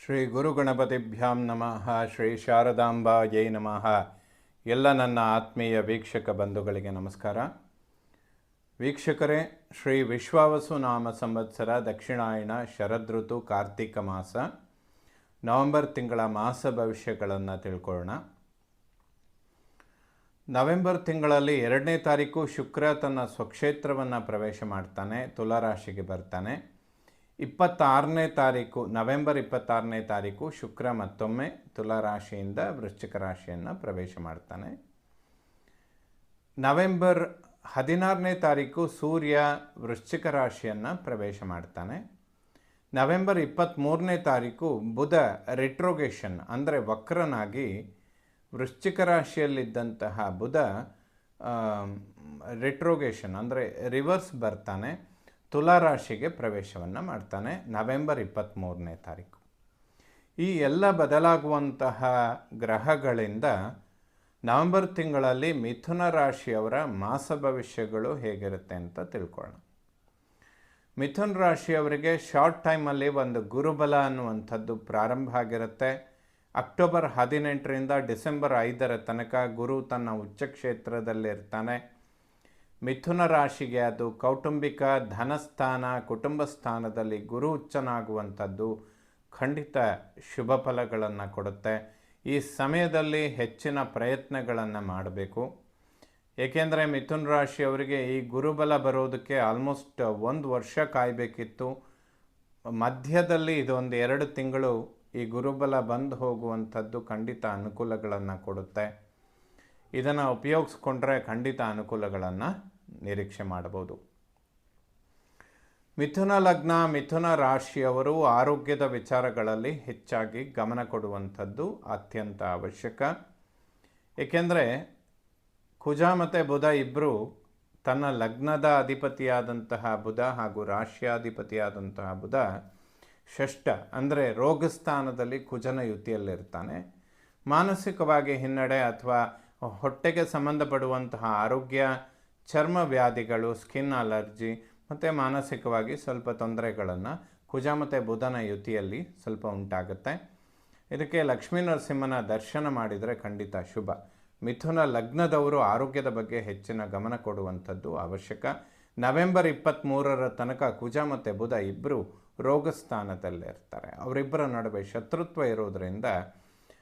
ಶ್ರೀ ಗುರುಗಣಪತಿಭ್ಯಾಂ ನಮಃ. ಶ್ರೀ ಶಾರದಾಂಬಾಯೈ ನಮಃ. ಎಲ್ಲ ನನ್ನ ಆತ್ಮೀಯ ವೀಕ್ಷಕ ಬಂಧುಗಳಿಗೆ ನಮಸ್ಕಾರ. ವೀಕ್ಷಕರೇ, ಶ್ರೀ ವಿಶ್ವಾವಸು ನಾಮ ಸಂವತ್ಸರ ದಕ್ಷಿಣಾಯಣ ಶರದೃತು ಕಾರ್ತಿಕ ಮಾಸ ನವೆಂಬರ್ ತಿಂಗಳ ಮಾಸ ಭವಿಷ್ಯಗಳನ್ನು ತಿಳ್ಕೊಳ್ಳೋಣ. ನವೆಂಬರ್ ತಿಂಗಳಲ್ಲಿ 2ನೇ ತಾರೀಕು ಶುಕ್ರ ತನ್ನ ಸ್ವಕ್ಷೇತ್ರವನ್ನು ಪ್ರವೇಶ ಮಾಡ್ತಾನೆ, ತುಲಾರಾಶಿಗೆ ಬರ್ತಾನೆ. ನವೆಂಬರ್ 26ನೇ ತಾರೀಕು ಶುಕ್ರ ಮತ್ತೊಮ್ಮೆ ತುಲಾರಾಶಿಯಿಂದ ವೃಶ್ಚಿಕ ರಾಶಿಯನ್ನು ಪ್ರವೇಶ ಮಾಡ್ತಾನೆ. ನವೆಂಬರ್ 16ನೇ ತಾರೀಕು ಸೂರ್ಯ ವೃಶ್ಚಿಕ ರಾಶಿಯನ್ನು ಪ್ರವೇಶ ಮಾಡ್ತಾನೆ. ನವೆಂಬರ್ 23ನೇ ತಾರೀಕು ಬುಧ ರಿಟ್ರೋಗೇಷನ್ ಅಂದರೆ ವಕ್ರನಾಗಿ ವೃಶ್ಚಿಕ ರಾಶಿಯಲ್ಲಿದ್ದಂತಹ ಬುಧ ರಿಟ್ರೋಗೇಷನ್ ಅಂದರೆ ರಿವರ್ಸ್ ಬರ್ತಾನೆ, ತುಲಾರಾಶಿಗೆ ಪ್ರವೇಶವನ್ನು ಮಾಡ್ತಾನೆ ನವೆಂಬರ್ 23ನೇ ತಾರೀಕು. ಈ ಎಲ್ಲ ಬದಲಾಗುವಂತಹ ಗ್ರಹಗಳಿಂದ ನವೆಂಬರ್ ತಿಂಗಳಲ್ಲಿ ಮಿಥುನ ರಾಶಿಯವರ ಮಾಸ ಭವಿಷ್ಯಗಳು ಹೇಗಿರುತ್ತೆ ಅಂತ ತಿಳ್ಕೊಳ್ಳೋಣ. ಮಿಥುನ ರಾಶಿಯವರಿಗೆ ಶಾರ್ಟ್ ಟೈಮಲ್ಲಿ ಒಂದು ಗುರುಬಲ ಅನ್ನುವಂಥದ್ದು ಪ್ರಾರಂಭ ಆಗಿರುತ್ತೆ. ಅಕ್ಟೋಬರ್ 18ರಿಂದ ಡಿಸೆಂಬರ್ 5ರ ತನಕ ಗುರು ತನ್ನ ಉಚ್ಚ ಕ್ಷೇತ್ರದಲ್ಲಿರ್ತಾನೆ. ಮಿಥುನ ರಾಶಿಗೆ ಅದು ಕೌಟುಂಬಿಕ ಧನಸ್ಥಾನ, ಕುಟುಂಬ ಸ್ಥಾನದಲ್ಲಿ ಗುರು ಉಚ್ಚನಾಗುವಂಥದ್ದು ಖಂಡಿತ ಶುಭ ಫಲಗಳನ್ನು ಕೊಡುತ್ತೆ. ಈ ಸಮಯದಲ್ಲಿ ಹೆಚ್ಚಿನ ಪ್ರಯತ್ನಗಳನ್ನು ಮಾಡಬೇಕು. ಏಕೆಂದರೆ ಮಿಥುನ ರಾಶಿಯವರಿಗೆ ಈ ಗುರುಬಲ ಬರೋದಕ್ಕೆ ಆಲ್ಮೋಸ್ಟ್ 1 ವರ್ಷ ಕಾಯಬೇಕಿತ್ತು. ಮಧ್ಯದಲ್ಲಿ ಇದೊಂದು 2 ತಿಂಗಳು ಈ ಗುರುಬಲ ಬಂದು ಹೋಗುವಂಥದ್ದು ಖಂಡಿತ ಅನುಕೂಲಗಳನ್ನು ಕೊಡುತ್ತೆ. ಇದನ್ನು ಉಪಯೋಗಿಸ್ಕೊಂಡ್ರೆ ಖಂಡಿತ ಅನುಕೂಲಗಳನ್ನು ನಿರೀಕ್ಷೆ ಮಾಡಬಹುದು. ಮಿಥುನ ಲಗ್ನ, ಮಿಥುನ ರಾಶಿಯವರು ಆರೋಗ್ಯದ ವಿಚಾರಗಳಲ್ಲಿ ಹೆಚ್ಚಾಗಿ ಗಮನ ಕೊಡುವಂಥದ್ದು ಅತ್ಯಂತ ಅವಶ್ಯಕ. ಏಕೆಂದರೆ ಕುಜ ಮತ್ತು ಬುಧ ಇಬ್ಬರು ತನ್ನ ಲಗ್ನದ ಅಧಿಪತಿಯಾದಂತಹ ಬುಧ ಹಾಗೂ ರಾಶಿಯಾಧಿಪತಿಯಾದಂತಹ ಬುಧ ಷಷ್ಠ ಅಂದರೆ ರೋಗಸ್ಥಾನದಲ್ಲಿ ಕುಜನ ಯುತಿಯಲ್ಲಿರ್ತಾನೆ. ಮಾನಸಿಕವಾಗಿ ಹಿನ್ನಡೆ ಅಥವಾ ಹೊಟ್ಟೆಗೆ ಸಂಬಂಧಪಡುವಂತಹ ಆರೋಗ್ಯ, ಚರ್ಮ ವ್ಯಾಧಿಗಳು, ಸ್ಕಿನ್ ಅಲರ್ಜಿ ಮತ್ತು ಮಾನಸಿಕವಾಗಿ ಸ್ವಲ್ಪ ತೊಂದರೆಗಳನ್ನು ಕುಜ ಮತ್ತು ಬುಧನ ಯುತಿಯಲ್ಲಿ ಸ್ವಲ್ಪ ಉಂಟಾಗುತ್ತೆ. ಇದಕ್ಕೆ ಲಕ್ಷ್ಮೀ ನರಸಿಂಹನ ದರ್ಶನ ಮಾಡಿದರೆ ಖಂಡಿತ ಶುಭ. ಮಿಥುನ ಲಗ್ನದವರು ಆರೋಗ್ಯದ ಬಗ್ಗೆ ಹೆಚ್ಚಿನ ಗಮನ ಕೊಡುವಂಥದ್ದು ಅವಶ್ಯಕ. ನವೆಂಬರ್ 23ರ ತನಕ ಕುಜ ಮತ್ತು ಬುಧ ಇಬ್ಬರು ರೋಗ ಸ್ಥಾನದಲ್ಲಿರ್ತಾರೆ. ಅವರಿಬ್ಬರ ನಡುವೆ ಶತ್ರುತ್ವ ಇರೋದರಿಂದ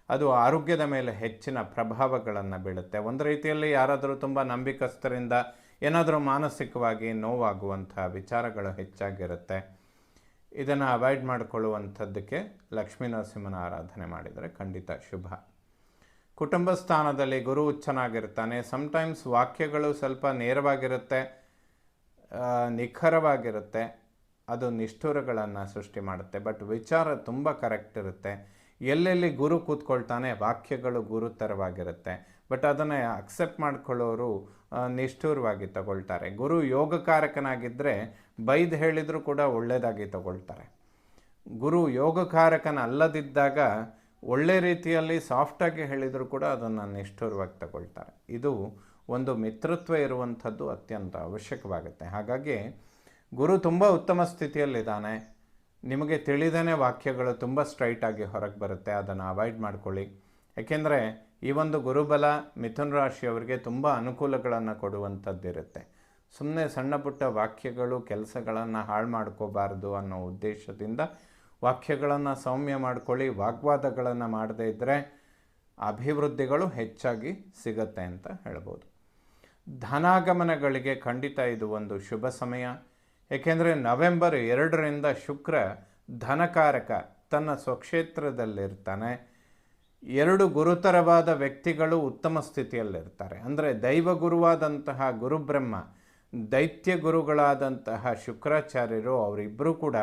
ಅದು ಆರೋಗ್ಯದ ಮೇಲೆ ಹೆಚ್ಚಿನ ಪ್ರಭಾವಗಳನ್ನು ಬೀಳುತ್ತೆ. ಒಂದು ರೀತಿಯಲ್ಲಿ ಯಾರಾದರೂ ತುಂಬ ನಂಬಿಕಸ್ಥರಿಂದ ಏನಾದರೂ ಮಾನಸಿಕವಾಗಿ ನೋವಾಗುವಂಥ ವಿಚಾರಗಳು ಹೆಚ್ಚಾಗಿರುತ್ತೆ. ಇದನ್ನು ಅವಾಯ್ಡ್ ಮಾಡಿಕೊಳ್ಳುವಂಥದ್ದಕ್ಕೆ ಲಕ್ಷ್ಮೀ ನರಸಿಂಹನ ಆರಾಧನೆ ಮಾಡಿದರೆ ಖಂಡಿತ ಶುಭ. ಕುಟುಂಬ ಸ್ಥಾನದಲ್ಲಿ ಗುರು ಉಚ್ಚನಾಗಿರ್ತಾನೆ. ಸಮ್ಟೈಮ್ಸ್ ವಾಕ್ಯಗಳು ಸ್ವಲ್ಪ ನೇರವಾಗಿರುತ್ತೆ, ನಿಖರವಾಗಿರುತ್ತೆ, ಅದು ನಿಷ್ಠುರಗಳನ್ನು ಸೃಷ್ಟಿ ಮಾಡುತ್ತೆ. ಬಟ್ ವಿಚಾರ ತುಂಬ ಕರೆಕ್ಟ್ ಇರುತ್ತೆ. ಎಲ್ಲೆಲ್ಲಿ ಗುರು ಕೂತ್ಕೊಳ್ತಾನೆ ವಾಕ್ಯಗಳು ಗುರುತರವಾಗಿರುತ್ತೆ. ಬಟ್ ಅದನ್ನು ಅಕ್ಸೆಪ್ಟ್ ಮಾಡ್ಕೊಳ್ಳೋರು ನಿಷ್ಠುರವಾಗಿ ತಗೊಳ್ತಾರೆ. ಗುರು ಯೋಗಕಾರಕನಾಗಿದ್ದರೆ ಬೈದು ಹೇಳಿದರೂ ಕೂಡ ಒಳ್ಳೆಯದಾಗಿ ತಗೊಳ್ತಾರೆ. ಗುರು ಯೋಗಕಾರಕನಲ್ಲದಿದ್ದಾಗ ಒಳ್ಳೆ ರೀತಿಯಲ್ಲಿ ಸಾಫ್ಟಾಗಿ ಹೇಳಿದರೂ ಕೂಡ ಅದನ್ನು ನಿಷ್ಠುರವಾಗಿ ತಗೊಳ್ತಾರೆ. ಇದು ಒಂದು ಮಿತ್ರತ್ವ ಇರುವಂಥದ್ದು ಅತ್ಯಂತ ಅವಶ್ಯಕವಾಗುತ್ತೆ. ಹಾಗಾಗಿ ಗುರು ತುಂಬ ಉತ್ತಮ ಸ್ಥಿತಿಯಲ್ಲಿದ್ದಾನೆ. ನಿಮಗೆ ತಿಳಿದೇ ವಾಕ್ಯಗಳು ತುಂಬ ಸ್ಟ್ರೈಟಾಗಿ ಹೊರಗೆ ಬರುತ್ತೆ. ಅದನ್ನು ಅವಾಯ್ಡ್ ಮಾಡ್ಕೊಳ್ಳಿ. ಏಕೆಂದರೆ ಈ ಒಂದು ಗುರುಬಲ ಮಿಥುನ ರಾಶಿಯವರಿಗೆ ತುಂಬ ಅನುಕೂಲಗಳನ್ನು ಕೊಡುವಂಥದ್ದಿರುತ್ತೆ. ಸುಮ್ಮನೆ ಸಣ್ಣ ಪುಟ್ಟ ವಾಕ್ಯಗಳು ಕೆಲಸಗಳನ್ನು ಹಾಳು ಮಾಡ್ಕೋಬಾರ್ದು ಅನ್ನೋ ಉದ್ದೇಶದಿಂದ ವಾಕ್ಯಗಳನ್ನು ಸೌಮ್ಯ ಮಾಡ್ಕೊಳ್ಳಿ. ವಾಗ್ವಾದಗಳನ್ನು ಮಾಡದೇ ಇದ್ದರೆ ಅಭಿವೃದ್ಧಿಗಳು ಹೆಚ್ಚಾಗಿ ಸಿಗತ್ತೆ ಅಂತ ಹೇಳ್ಬೋದು. ಧನಾಗಮನಗಳಿಗೆ ಖಂಡಿತ ಇದು ಒಂದು ಶುಭ ಸಮಯ. ಏಕೆಂದರೆ ನವೆಂಬರ್ 2ರಿಂದ ಶುಕ್ರ ಧನಕಾರಕ ತನ್ನ ಸ್ವಕ್ಷೇತ್ರದಲ್ಲಿರ್ತಾನೆ. 2 ಗುರುತರವಾದ ವ್ಯಕ್ತಿಗಳು ಉತ್ತಮ ಸ್ಥಿತಿಯಲ್ಲಿರ್ತಾರೆ. ಅಂದರೆ ದೈವಗುರುವಾದಂತಹ ಗುರುಬ್ರಹ್ಮ, ದೈತ್ಯ ಗುರುಗಳಾದಂತಹ ಶುಕ್ರಾಚಾರ್ಯರು ಅವರಿಬ್ಬರೂ ಕೂಡ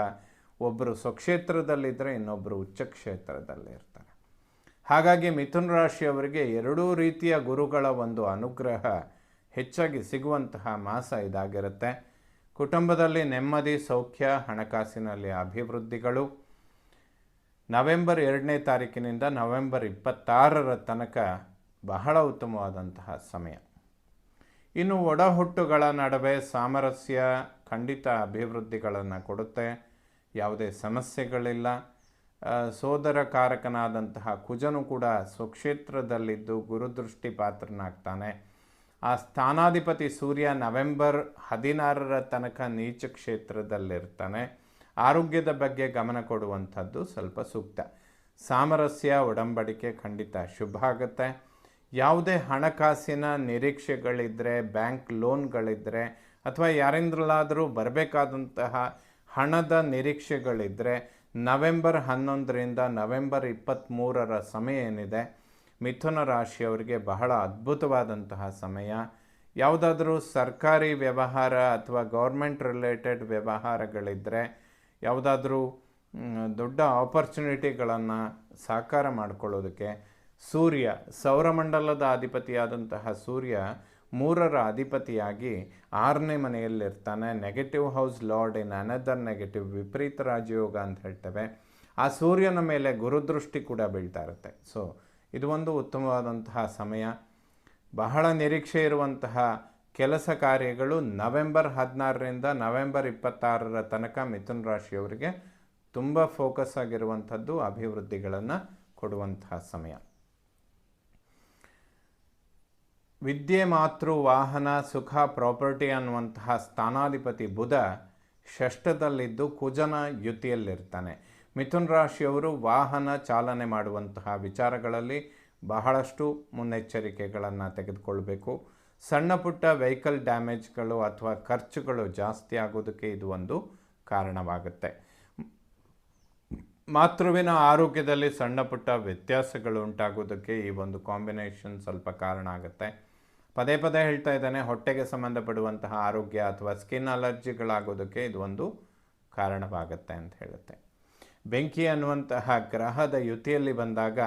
ಒಬ್ಬರು ಸ್ವಕ್ಷೇತ್ರದಲ್ಲಿದ್ದರೆ ಇನ್ನೊಬ್ಬರು ಉಚ್ಚ ಕ್ಷೇತ್ರದಲ್ಲಿರ್ತಾರೆ. ಹಾಗಾಗಿ ಮಿಥುನ ರಾಶಿಯವರಿಗೆ 2 ರೀತಿಯ ಗುರುಗಳ ಒಂದು ಅನುಗ್ರಹ ಹೆಚ್ಚಾಗಿ ಸಿಗುವಂತಹ ಮಾಸ ಇದಾಗಿರುತ್ತೆ. ಕುಟುಂಬದಲ್ಲಿ ನೆಮ್ಮದಿ, ಸೌಖ್ಯ, ಹಣಕಾಸಿನಲ್ಲಿ ಅಭಿವೃದ್ಧಿಗಳು. ನವೆಂಬರ್ 2ನೇ ತಾರೀಕಿನಿಂದ ನವೆಂಬರ್ 26ರ ತನಕ ಬಹಳ ಉತ್ತಮವಾದಂತಹ ಸಮಯ. ಇನ್ನು ಒಡಹುಟ್ಟುಗಳ ನಡುವೆ ಸಾಮರಸ್ಯ ಖಂಡಿತ ಅಭಿವೃದ್ಧಿಗಳನ್ನು ಕೊಡುತ್ತೆ. ಯಾವುದೇ ಸಮಸ್ಯೆಗಳಿಲ್ಲ. ಸೋದರ ಕಾರಕನಾದಂತಹ ಕುಜನು ಕೂಡ ಸ್ವಕ್ಷೇತ್ರದಲ್ಲಿದ್ದು ಗುರುದೃಷ್ಟಿ ಪಾತ್ರನಾಗ್ತಾನೆ. ಆ ಸ್ಥಾನಾಧಿಪತಿ ಸೂರ್ಯ ನವೆಂಬರ್ 16ರ ತನಕ ನೀಚ ಕ್ಷೇತ್ರದಲ್ಲಿರ್ತಾನೆ. ಆರೋಗ್ಯದ ಬಗ್ಗೆ ಗಮನ ಕೊಡುವಂಥದ್ದು ಸ್ವಲ್ಪ ಸೂಕ್ತ. ಸಾಮರಸ್ಯ ಒಡಂಬಡಿಕೆ ಖಂಡಿತ ಶುಭ ಆಗುತ್ತೆ. ಯಾವುದೇ ಹಣಕಾಸಿನ ನಿರೀಕ್ಷೆಗಳಿದ್ದರೆ, ಬ್ಯಾಂಕ್ ಲೋನ್ಗಳಿದ್ದರೆ ಅಥವಾ ಯಾರಿಂದಲಾದರೂ ಬರಬೇಕಾದಂತಹ ಹಣದ ನಿರೀಕ್ಷೆಗಳಿದ್ದರೆ ನವೆಂಬರ್ 11ರಿಂದ ನವೆಂಬರ್ 23ರ ಸಮಯ ಏನಿದೆ ಮಿಥುನ ರಾಶಿಯವರಿಗೆ ಬಹಳ ಅದ್ಭುತವಾದಂತಹ ಸಮಯ. ಯಾವುದಾದ್ರೂ ಸರ್ಕಾರಿ ವ್ಯವಹಾರ ಅಥವಾ ಗೌರ್ಮೆಂಟ್ ರಿಲೇಟೆಡ್ ವ್ಯವಹಾರಗಳಿದ್ದರೆ, ಯಾವುದಾದ್ರೂ ದೊಡ್ಡ ಆಪರ್ಚುನಿಟಿಗಳನ್ನು ಸಾಕಾರ ಮಾಡಿಕೊಳ್ಳೋದಕ್ಕೆ ಸೂರ್ಯ, ಸೌರಮಂಡಲದ ಅಧಿಪತಿಯಾದಂತಹ ಸೂರ್ಯ 3ರ ಅಧಿಪತಿಯಾಗಿ 6ನೇ ಮನೆಯಲ್ಲಿರ್ತಾನೆ. Negative house lord in another negative, ವಿಪರೀತ ರಾಜಯೋಗ ಅಂತ ಹೇಳ್ತೇವೆ. ಆ ಸೂರ್ಯನ ಮೇಲೆ ಗುರುದೃಷ್ಟಿ ಕೂಡ ಬೀಳ್ತಾ ಇರುತ್ತೆ. ಸೊ ಇದು ಒಂದು ಉತ್ತಮವಾದಂತಹ ಸಮಯ. ಬಹಳ ನಿರೀಕ್ಷೆ ಇರುವಂತಹ ಕೆಲಸ ಕಾರ್ಯಗಳು ನವೆಂಬರ್ 16ರಿಂದ ನವೆಂಬರ್ 26ರ ತನಕ ಮಿಥುನ ರಾಶಿಯವರಿಗೆ ತುಂಬ ಫೋಕಸ್ ಆಗಿರುವಂಥದ್ದು, ಅಭಿವೃದ್ಧಿಗಳನ್ನು ಕೊಡುವಂತಹ ಸಮಯ. ವಿದ್ಯೆ, ಮಾತೃ, ವಾಹನ, ಸುಖ, ಪ್ರಾಪರ್ಟಿ ಅನ್ನುವಂತಹ ಸ್ಥಾನಾಧಿಪತಿ ಬುಧ ಷಷ್ಠದಲ್ಲಿದ್ದು ಕುಜನ ಯುತಿಯಲ್ಲಿರ್ತಾನೆ. ಮಿಥುನ ರಾಶಿಯವರು ವಾಹನ ಚಾಲನೆ ಮಾಡುವಂತಹ ವಿಚಾರಗಳಲ್ಲಿ ಬಹಳಷ್ಟು ಮುನ್ನೆಚ್ಚರಿಕೆಗಳನ್ನು ತೆಗೆದುಕೊಳ್ಬೇಕು. ಸಣ್ಣ ಪುಟ್ಟ ವೆಹಿಕಲ್ ಡ್ಯಾಮೇಜ್ಗಳು ಅಥವಾ ಖರ್ಚುಗಳು ಜಾಸ್ತಿ ಆಗೋದಕ್ಕೆ ಇದು ಒಂದು ಕಾರಣವಾಗುತ್ತೆ. ಮಾತೃವಿನ ಆರೋಗ್ಯದಲ್ಲಿ ಸಣ್ಣ ಪುಟ್ಟ ವ್ಯತ್ಯಾಸಗಳು ಉಂಟಾಗೋದಕ್ಕೆ ಈ ಒಂದು ಕಾಂಬಿನೇಷನ್ ಸ್ವಲ್ಪ ಕಾರಣ ಆಗುತ್ತೆ. ಪದೇ ಪದೇ ಹೇಳ್ತಾ ಇದ್ದಾನೆ, ಹೊಟ್ಟೆಗೆ ಸಂಬಂಧಪಡುವಂತಹ ಆರೋಗ್ಯ ಅಥವಾ ಸ್ಕಿನ್ ಅಲರ್ಜಿಗಳಾಗೋದಕ್ಕೆ ಇದು ಒಂದು ಕಾರಣವಾಗುತ್ತೆ ಅಂತ ಹೇಳುತ್ತೆ. ಬೆಂಕಿ ಅನ್ನುವಂತಹ ಗ್ರಹದ ಯುತಿಯಲ್ಲಿ ಬಂದಾಗ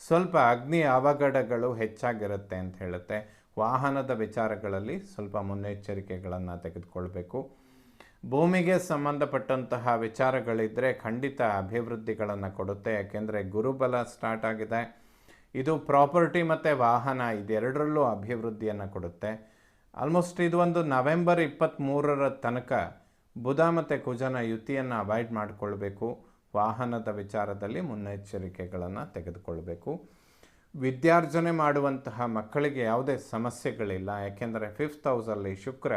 ಸ್ವಲ್ಪ ಅಗ್ನಿ ಅವಘಡಗಳು ಹೆಚ್ಚಾಗಿರುತ್ತೆ ಅಂತ ಹೇಳುತ್ತೆ. ವಾಹನದ ವಿಚಾರಗಳಲ್ಲಿ ಸ್ವಲ್ಪ ಮುನ್ನೆಚ್ಚರಿಕೆಗಳನ್ನು ತೆಗೆದುಕೊಳ್ಬೇಕು. ಭೂಮಿಗೆ ಸಂಬಂಧಪಟ್ಟಂತಹ ವಿಚಾರಗಳಿದ್ದರೆ ಖಂಡಿತ ಅಭಿವೃದ್ಧಿಗಳನ್ನು ಕೊಡುತ್ತೆ. ಯಾಕೆಂದರೆ ಗುರುಬಲ ಸ್ಟಾರ್ಟ್ ಆಗಿದೆ. ಇದು ಪ್ರಾಪರ್ಟಿ ಮತ್ತು ವಾಹನ ಇದೆರಡರಲ್ಲೂ ಅಭಿವೃದ್ಧಿಯನ್ನು ಕೊಡುತ್ತೆ. ಆಲ್ಮೋಸ್ಟ್ ಇದು ಒಂದು ನವೆಂಬರ್ 23ರ ತನಕ ಬುಧ ಮತ್ತು ಕುಜನ ಯುತಿಯನ್ನು ಅವಾಯ್ಡ್ ಮಾಡಿಕೊಳ್ಬೇಕು. ವಾಹನದ ವಿಚಾರದಲ್ಲಿ ಮುನ್ನೆಚ್ಚರಿಕೆಗಳನ್ನು ತೆಗೆದುಕೊಳ್ಬೇಕು. ವಿದ್ಯಾರ್ಜನೆ ಮಾಡುವಂತಹ ಮಕ್ಕಳಿಗೆ ಯಾವುದೇ ಸಮಸ್ಯೆಗಳಿಲ್ಲ. ಯಾಕೆಂದರೆ 5th ಹೌಸಲ್ಲಿ ಶುಕ್ರ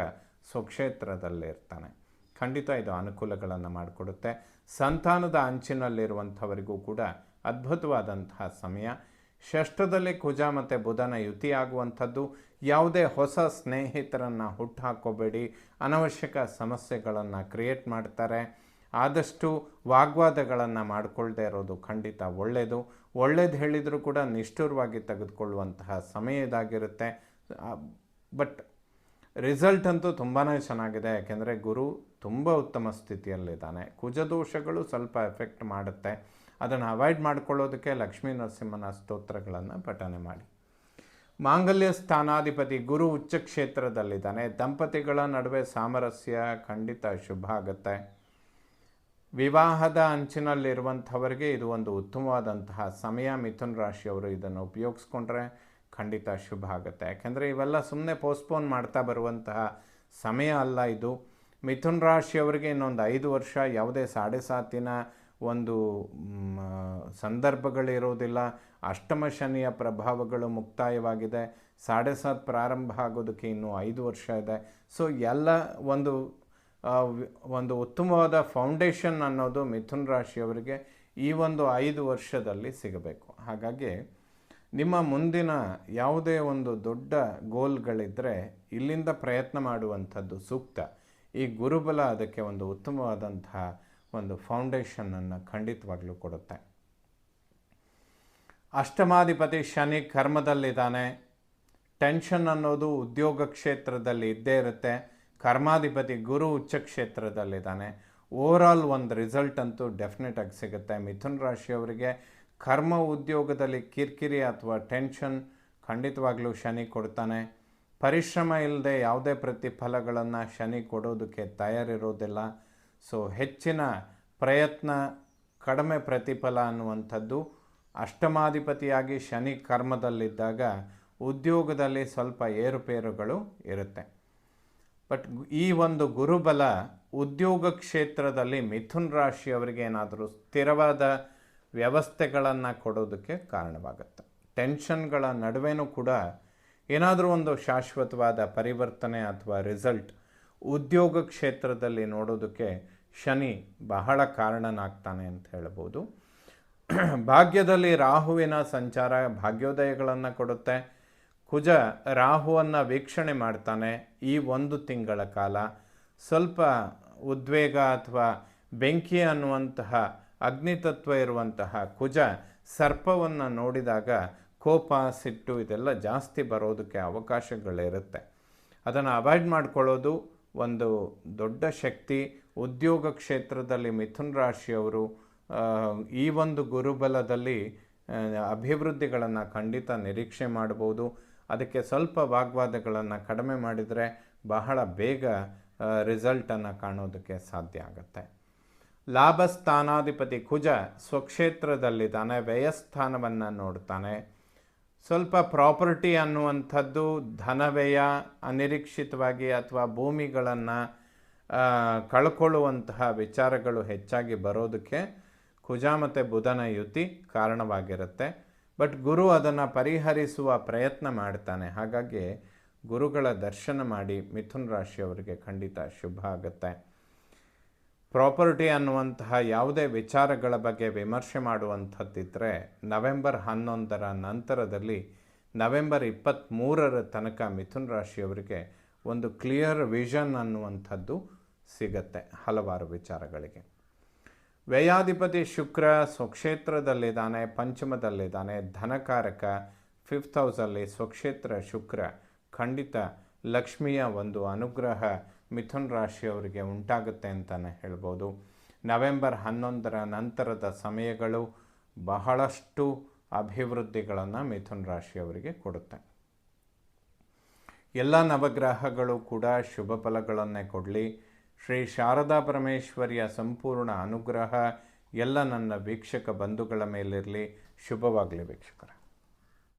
ಸ್ವಕ್ಷೇತ್ರದಲ್ಲಿರ್ತಾನೆ. ಖಂಡಿತ ಇದು ಅನುಕೂಲಗಳನ್ನು ಮಾಡಿಕೊಡುತ್ತೆ. ಸಂತಾನದ ಅಂಚಿನಲ್ಲಿರುವಂಥವರಿಗೂ ಕೂಡ ಅದ್ಭುತವಾದಂತಹ ಸಮಯ. ಷಷ್ಠದಲ್ಲಿ ಕುಜ ಮತ್ತು ಬುಧನ ಯುತಿಯಾಗುವಂಥದ್ದು. ಯಾವುದೇ ಹೊಸ ಸ್ನೇಹಿತರನ್ನು ಹುಟ್ಟುಹಾಕೋಬೇಡಿ. ಅನವಶ್ಯಕ ಸಮಸ್ಯೆಗಳನ್ನು ಕ್ರಿಯೇಟ್ ಮಾಡ್ತಾರೆ. ಆದಷ್ಟು ವಾಗ್ವಾದಗಳನ್ನು ಮಾಡಿಕೊಳ್ಳದೆ ಇರೋದು ಖಂಡಿತ ಒಳ್ಳೆಯದು. ಒಳ್ಳೇದು ಹೇಳಿದರೂ ಕೂಡ ನಿಷ್ಠುರವಾಗಿ ತೆಗೆದುಕೊಳ್ಳುವಂತಹ ಸಮಯ ಇದಾಗಿರುತ್ತೆ. ಬಟ್ ರಿಸಲ್ಟ್ ಅಂತೂ ತುಂಬಾ ಚೆನ್ನಾಗಿದೆ. ಯಾಕೆಂದರೆ ಗುರು ತುಂಬ ಉತ್ತಮ ಸ್ಥಿತಿಯಲ್ಲಿದ್ದಾನೆ. ಕುಜದೋಷಗಳು ಸ್ವಲ್ಪ ಎಫೆಕ್ಟ್ ಮಾಡುತ್ತೆ. ಅದನ್ನು ಅವಾಯ್ಡ್ ಮಾಡಿಕೊಳ್ಳೋದಕ್ಕೆ ಲಕ್ಷ್ಮೀ ನರಸಿಂಹನ ಸ್ತೋತ್ರಗಳನ್ನು ಪಠನೆ ಮಾಡಿ. ಮಾಂಗಲ್ಯ ಸ್ಥಾನಾಧಿಪತಿ ಗುರು ಉಚ್ಚ ಕ್ಷೇತ್ರದಲ್ಲಿದ್ದಾನೆ. ದಂಪತಿಗಳ ನಡುವೆ ಸಾಮರಸ್ಯ ಖಂಡಿತ ಶುಭ ಆಗುತ್ತೆ. ವಿವಾಹದ ಅಂಚಿನಲ್ಲಿರುವಂಥವರಿಗೆ ಇದು ಒಂದು ಉತ್ತಮವಾದಂತಹ ಸಮಯ. ಮಿಥುನ ರಾಶಿಯವರು ಇದನ್ನು ಉಪಯೋಗಿಸ್ಕೊಂಡ್ರೆ ಖಂಡಿತ ಶುಭ ಆಗುತ್ತೆ. ಯಾಕೆಂದರೆ ಇವೆಲ್ಲ ಸುಮ್ಮನೆ ಪೋಸ್ಟ್ಪೋನ್ ಮಾಡ್ತಾ ಬರುವಂತಹ ಸಮಯ ಅಲ್ಲ ಇದು. ಮಿಥುನ ರಾಶಿಯವರಿಗೆ ಇನ್ನೊಂದು 5 ವರ್ಷ ಯಾವುದೇ 7.5 ಒಂದು ಸಂದರ್ಭಗಳಿರೋದಿಲ್ಲ. ಅಷ್ಟಮ ಶನಿಯ ಪ್ರಭಾವಗಳು ಮುಕ್ತಾಯವಾಗಿದೆ. 7.5 ಪ್ರಾರಂಭ ಆಗೋದಕ್ಕೆ ಇನ್ನೂ 5 ವರ್ಷ ಇದೆ. ಸೊ ಎಲ್ಲ ಒಂದು ಉತ್ತಮವಾದ ಫೌಂಡೇಶನ್ ಅನ್ನೋದು ಮಿಥುನ ರಾಶಿಯವರಿಗೆ ಈ ಒಂದು 5 ವರ್ಷದಲ್ಲಿ ಸಿಗಬೇಕು. ಹಾಗಾಗಿ ನಿಮ್ಮ ಮುಂದಿನ ಯಾವುದೇ ಒಂದು ದೊಡ್ಡ ಗೋಲ್ಗಳಿದ್ದರೆ ಇಲ್ಲಿಂದ ಪ್ರಯತ್ನ ಮಾಡುವಂಥದ್ದು ಸೂಕ್ತ. ಈ ಗುರುಬಲ ಅದಕ್ಕೆ ಒಂದು ಉತ್ತಮವಾದಂತಹ ಒಂದು ಫೌಂಡೇಶನನ್ನು ಖಂಡಿತವಾಗ್ಲೂ ಕೊಡುತ್ತೆ. ಅಷ್ಟಮಾಧಿಪತಿ ಶನಿ ಕರ್ಮದಲ್ಲಿದ್ದಾನೆ. ಟೆನ್ಷನ್ ಅನ್ನೋದು ಉದ್ಯೋಗ ಕ್ಷೇತ್ರದಲ್ಲಿ ಇದ್ದೇ ಇರುತ್ತೆ. ಕರ್ಮಾಧಿಪತಿ ಗುರು ಉಚ್ಚ ಕ್ಷೇತ್ರದಲ್ಲಿದ್ದಾನೆ. ಓವರಾಲ್ ಒಂದು ರಿಸಲ್ಟ್ ಅಂತೂ ಡೆಫಿನೆಟ್ ಆಗಿ ಸಿಗುತ್ತೆ. ಮಿಥುನ ರಾಶಿಯವರಿಗೆ ಕರ್ಮ ಉದ್ಯೋಗದಲ್ಲಿ ಕಿರಿಕಿರಿ ಅಥವಾ ಟೆನ್ಷನ್ ಖಂಡಿತವಾಗ್ಲೂ ಶನಿ ಕೊಡ್ತಾನೆ. ಪರಿಶ್ರಮ ಇಲ್ಲದೆ ಯಾವುದೇ ಪ್ರತಿಫಲಗಳನ್ನು ಶನಿ ಕೊಡೋದಕ್ಕೆ ತಯಾರಿರೋದಿಲ್ಲ. ಸೊ ಹೆಚ್ಚಿನ ಪ್ರಯತ್ನ ಕಡಿಮೆ ಪ್ರತಿಫಲ ಅನ್ನುವಂಥದ್ದು. ಅಷ್ಟಮಾಧಿಪತಿಯಾಗಿ ಶನಿ ಕರ್ಮದಲ್ಲಿದ್ದಾಗ ಉದ್ಯೋಗದಲ್ಲಿ ಸ್ವಲ್ಪ ಏರುಪೇರುಗಳು ಇರುತ್ತೆ. ಬಟ್ ಈ ಒಂದು ಗುರುಬಲ ಉದ್ಯೋಗ ಕ್ಷೇತ್ರದಲ್ಲಿ ಮಿಥುನ ರಾಶಿಯವರಿಗೆ ಏನಾದರೂ ಸ್ಥಿರವಾದ ವ್ಯವಸ್ಥೆಗಳನ್ನು ಕೊಡೋದಕ್ಕೆ ಕಾರಣವಾಗುತ್ತೆ. ಟೆನ್ಷನ್ಗಳ ನಡುವೆನೂ ಕೂಡ ಏನಾದರೂ ಒಂದು ಶಾಶ್ವತವಾದ ಪರಿವರ್ತನೆ ಅಥವಾ ರಿಸಲ್ಟ್ ಉದ್ಯೋಗ ಕ್ಷೇತ್ರದಲ್ಲಿ ನೋಡೋದಕ್ಕೆ ಶನಿ ಬಹಳ ಕಾರಣನಾಗ್ತಾನೆ ಅಂತ ಹೇಳ್ಬೋದು. ಭಾಗ್ಯದಲ್ಲಿ ರಾಹುವಿನ ಸಂಚಾರ ಭಾಗ್ಯೋದಯಗಳನ್ನು ಕೊಡುತ್ತೆ. ಕುಜ ರಾಹುವನ್ನು ವೀಕ್ಷಣೆ ಮಾಡ್ತಾನೆ. ಈ 1 ತಿಂಗಳ ಕಾಲ ಸ್ವಲ್ಪ ಉದ್ವೇಗ ಅಥವಾ ಬೆಂಕಿ ಅನ್ನುವಂತಹ ಅಗ್ನಿತತ್ವ ಇರುವಂತಹ ಕುಜ ಸರ್ಪವನ್ನು ನೋಡಿದಾಗ ಕೋಪ, ಸಿಟ್ಟು ಇದೆಲ್ಲ ಜಾಸ್ತಿ ಬರೋದಕ್ಕೆ ಅವಕಾಶಗಳಿರುತ್ತೆ. ಅದನ್ನು ಅವಾಯ್ಡ್ ಮಾಡ್ಕೊಳ್ಳೋದು ಒಂದು ದೊಡ್ಡ ಶಕ್ತಿ. ಉದ್ಯೋಗ ಕ್ಷೇತ್ರದಲ್ಲಿ ಮಿಥುನ ರಾಶಿಯವರು ಈ ಒಂದು ಗುರುಬಲದಲ್ಲಿ ಅಭಿವೃದ್ಧಿಗಳನ್ನು ಖಂಡಿತ ನಿರೀಕ್ಷೆ ಮಾಡ್ಬೋದು. ಅದಕ್ಕೆ ಸ್ವಲ್ಪ ವಾಗ್ವಾದಗಳನ್ನು ಕಡಿಮೆ ಮಾಡಿದರೆ ಬಹಳ ಬೇಗ ರಿಸಲ್ಟನ್ನು ಕಾಣೋದಕ್ಕೆ ಸಾಧ್ಯ ಆಗುತ್ತೆ. ಲಾಭಸ್ಥಾನಾಧಿಪತಿ ಕುಜ ಸ್ವಕ್ಷೇತ್ರದಲ್ಲಿದ್ದಾನೆ, ವ್ಯಯಸ್ಥಾನವನ್ನು ನೋಡ್ತಾನೆ. ಸ್ವಲ್ಪ ಪ್ರಾಪರ್ಟಿ ಅನ್ನುವಂಥದ್ದು ಧನವ್ಯಯ ಅನಿರೀಕ್ಷಿತವಾಗಿ ಅಥವಾ ಭೂಮಿಗಳನ್ನು ಕಳ್ಕೊಳ್ಳುವಂತಹ ವಿಚಾರಗಳು ಹೆಚ್ಚಾಗಿ ಬರೋದಕ್ಕೆ ಕುಜ ಮತ್ತು ಬುಧನ ಯುತಿ ಕಾರಣವಾಗಿರುತ್ತೆ. ಬಟ್ ಗುರು ಅದನ್ನು ಪರಿಹರಿಸುವ ಪ್ರಯತ್ನ ಮಾಡ್ತಾನೆ. ಹಾಗಾಗಿ ಗುರುಗಳ ದರ್ಶನ ಮಾಡಿ ಮಿಥುನ ರಾಶಿಯವರಿಗೆ ಖಂಡಿತ ಶುಭ ಆಗುತ್ತೆ. ಪ್ರಾಪರ್ಟಿ ಅನ್ನುವಂತಹ ಯಾವುದೇ ವಿಚಾರಗಳ ಬಗ್ಗೆ ವಿಮರ್ಶೆ ಮಾಡುವಂಥದ್ದಿದ್ದರೆ ನವೆಂಬರ್ 11ರ ನಂತರದಲ್ಲಿ ನವೆಂಬರ್ 23ರ ತನಕ ಮಿಥುನ ರಾಶಿಯವರಿಗೆ ಒಂದು ಕ್ಲಿಯರ್ ವಿಷನ್ ಅನ್ನುವಂಥದ್ದು ಸಿಗತ್ತೆ ಹಲವಾರು ವಿಚಾರಗಳಿಗೆ. ವ್ಯಯಾಧಿಪತಿ ಶುಕ್ರ ಸ್ವಕ್ಷೇತ್ರದಲ್ಲಿದ್ದಾನೆ, ಪಂಚಮದಲ್ಲಿದ್ದಾನೆ, ಧನಕಾರಕ 5th ಹೌಸಲ್ಲಿ ಸ್ವಕ್ಷೇತ್ರ ಶುಕ್ರ. ಖಂಡಿತ ಲಕ್ಷ್ಮಿಯ ಒಂದು ಅನುಗ್ರಹ ಮಿಥುನ ರಾಶಿಯವರಿಗೆ ಉಂಟಾಗುತ್ತೆ ಅಂತಲೇ ಹೇಳ್ಬೋದು. ನವೆಂಬರ್ 11ರ ನಂತರದ ಸಮಯಗಳು ಬಹಳಷ್ಟು ಅಭಿವೃದ್ಧಿಗಳನ್ನು ಮಿಥುನ ರಾಶಿಯವರಿಗೆ ಕೊಡುತ್ತೆ. ಎಲ್ಲ ನವಗ್ರಹಗಳು ಕೂಡ ಶುಭ ಫಲಗಳನ್ನೇ ಕೊಡಲಿ. ಶ್ರೀ ಶಾರದಾ ಪರಮೇಶ್ವರಿಯ ಸಂಪೂರ್ಣ ಅನುಗ್ರಹ ಎಲ್ಲ ನನ್ನ ವೀಕ್ಷಕ ಬಂಧುಗಳ ಮೇಲಿರಲಿ. ಶುಭವಾಗಲಿ ವೀಕ್ಷಕರ.